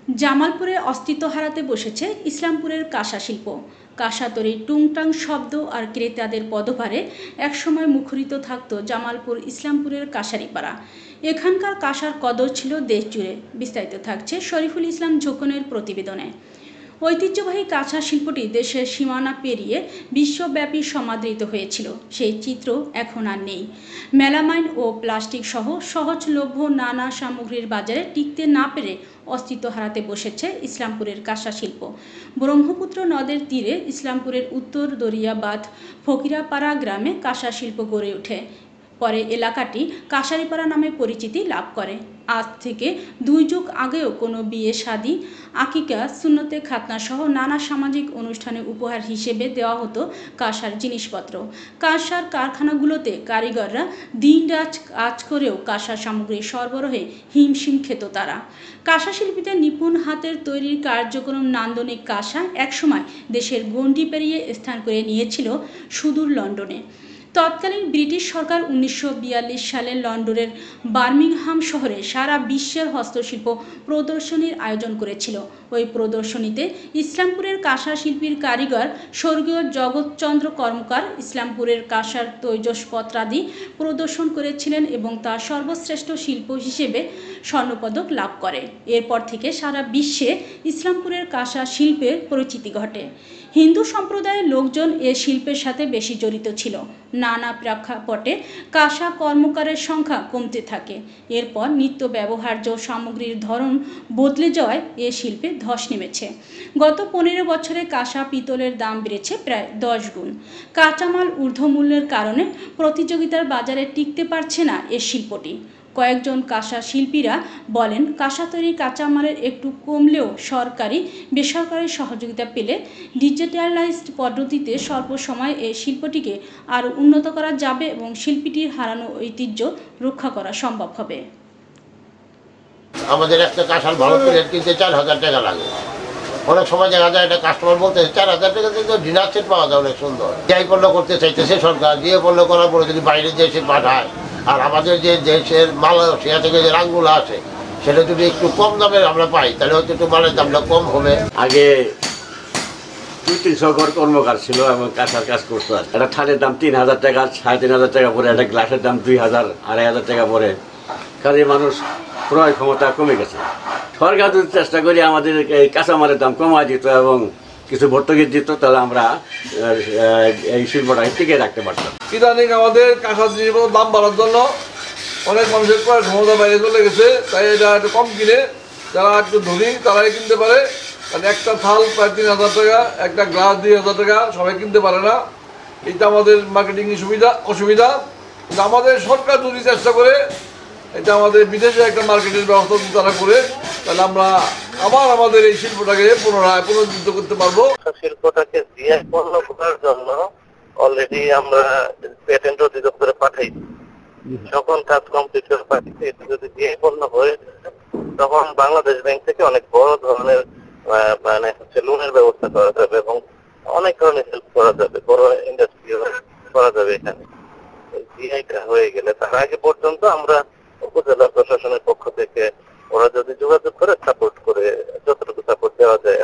জামালপুরে অস্তিত্ব হারাতে বসেছে ইসলামপুরের কাঁসা শিল্প। কাঁসা তৈরির টুংটাং শব্দ আর ক্রেতাদের পদভারে একসময় মুখরিত থাকত জামালপুর ইসলামপুরের কাঁসারিপাড়া। এখানকার কাঁসার কদর ছিল দেশ জুড়ে। বিস্তারিত থাকছে শরীফুল ইসলাম ঝোকনের প্রতিবেদনে। ঐতিহ্যবাহী কাঁচা শিল্পটি দেশের সীমানা পেরিয়ে বিশ্বব্যাপী সমাদৃত হয়েছিল। সেই চিত্র এখন আর নেই। মেলামাইন ও প্লাস্টিক সহ সহজলভ্য নানা সামগ্রীর বাজারে টিকতে না পেরে অস্তিত্ব হারাতে বসেছে ইসলামপুরের কাঁসা শিল্প। ব্রহ্মপুত্র নদের তীরে ইসলামপুরের উত্তর দরিয়াবাদ ফকিরাপাড়া গ্রামে কাঁসা শিল্প গড়ে ওঠে। পরে এলাকাটি কাঁসারিপাড়া নামে পরিচিতি লাভ করে। আজ থেকে 2 যুগ আগেও কোনো বিয়ে শাদী, আকিকা, সুন্নতে খাতনা সহ নানা সামাজিক অনুষ্ঠানে উপহার হিসেবে দেওয়া হতো কাঁসার জিনিসপত্র। কাঁসার কারখানাগুলোতে কারিগররা দিনরাত কাজ করেও কাঁসা সামগ্রী সরবরাহে হিমশিম খেত তারা। কাঁসা শিল্পীদের নিপুণ হাতের তৈরির কার্যক্রম নান্দনিক কাঁসা একসময় দেশের গণ্ডি পেরিয়ে স্থান করে নিয়েছিল সুদূর লন্ডনে। তৎকালীন ব্রিটিশ সরকার 1942 সালে লন্ডনের বার্মিংহাম শহরে সারা বিশ্বের হস্তশিল্প প্রদর্শনীর আয়োজন করেছিল। ওই প্রদর্শনীতে ইসলামপুরের কাঁসা শিল্পীর কারিগর স্বর্গীয় জগৎচন্দ্র কর্মকার ইসলামপুরের কাঁসার তৈজসপত্রাদি প্রদর্শন করেছিলেন এবং তা সর্বশ্রেষ্ঠ শিল্প হিসেবে স্বর্ণপদক লাভ করে। এরপর থেকে সারা বিশ্বে ইসলামপুরের কাঁসা শিল্পের পরিচিতি ঘটে। হিন্দু সম্প্রদায়ের লোকজন এ শিল্পের সাথে বেশি জড়িত ছিল। নানা প্রেক্ষাপটে কাঁসা কর্মকারের সংখ্যা কমতে থাকে। এরপর নিত্য ব্যবহার্য সামগ্রীর ধরন বদলে যাওয়ায় এ শিল্পে ধস নেমেছে। গত 15 বছরে কাঁসা পিতলের দাম বেড়েছে প্রায় 10 গুণ। কাঁচামাল ঊর্ধ্বমূল্যের কারণে প্রতিযোগিতার বাজারে টিকতে পারছে না এ শিল্পটি। কয়েকজন কাঁসা শিল্পীরা বলেন, কাঁসা তৈরির কাঁচামালের একটু কমলেও সরকারি বেসরকারি সহযোগিতা পেলে ডিজিটালাইজড পদ্ধতিতে স্বল্প সময়ে এই শিল্পটিকে আরও উন্নত করা যাবে এবং শিল্পীটির হারানো ঐতিহ্য রক্ষা করা সম্ভব হবে। আমাদের একটা কাঁসার ভালো প্লেট কিনতে 4000 টাকা লাগে। অনেক সময় দেখা যায় একটা কাস্টমার বলতে 4000 টাকা কিন্তু ডিনার সেট পাওয়া যায় অনেক সুন্দর। যাই পণ্য করতে চাইতেছে সরকার, দিয়ে পণ্য করার পরে যদি বাইরে দেশে পাঠায়, আর আমাদের যে দেশের মালয়েশিয়া থেকে যে রাঙগুলো আসে সেটা যদি একটু কম দামে আমরা পাই তাহলে হয়তো একটু মালের দামটা কম হবে। আগে 200-300 ঘর কর্মকার ছিল এবং কাঁসার কাজ করতো। একটা থালের দাম 3000 টাকা, 3500 টাকা পরে, একটা গ্লাসের দাম 2000, 2500 টাকা পরে। কাজে মানুষ ক্রয় ক্ষমতা কমে গেছে। সরকার যদি চেষ্টা করি আমাদের এই কাঁচামালের দাম কমায় দিত এবং কিছু ভর্তুকি দিত, তাহলে আমরা এই শিল্পটাকে টিকে রাখতে পারতাম। ইদানিং আমাদের কাঁসার জিনিসপত্রের দাম বাড়ার জন্য অনেক মানুষের ক্রয় ক্ষমতা বাইরে চলে গেছে, তাই এটা একটু কম কিনে যারা একটু ধনী তারাই কিনতে পারে। কারণ একটা থাল প্রায় 3000 টাকা, একটা গ্লাস 2000 টাকা, সবাই কিনতে পারে না। এটা আমাদের মার্কেটিং অসুবিধা। কিন্তু আমাদের সরকার যদি চেষ্টা করে এটা আমাদের বিদেশে একটা মার্কেটের ব্যবস্থা তারা করে, তাহলে আমরা আবার আমাদের এই শিল্পটাকে পুনরুজ্জীবিত করতে পারবো। শিল্পটাকে জিআই পণ্য করার জন্য অলরেডি আমরা পেটেন্ট অধিদপ্তরে পাঠাইছি। যখন কাজ কমপ্লিট করে পাঠিয়েছি, এটা যদি জিআই পণ্য হয়ে তখন বাংলাদেশ ব্যাংক থেকে অনেক বড় ধরনের লোনের ব্যবস্থা করা যাবে এবং অনেক ধরনের হেল্প করা যাবে, বড় ইন্ডাস্ট্রি করা যাবে এখানে। জিআইটা হয়ে গেলে তার আগে পর্যন্ত আমরা উপজেলা প্রশাসনের পক্ষ থেকে ওরা যদি যোগাযোগ করে সাপোর্ট করে যতটুকু সাপোর্ট দেওয়া যায়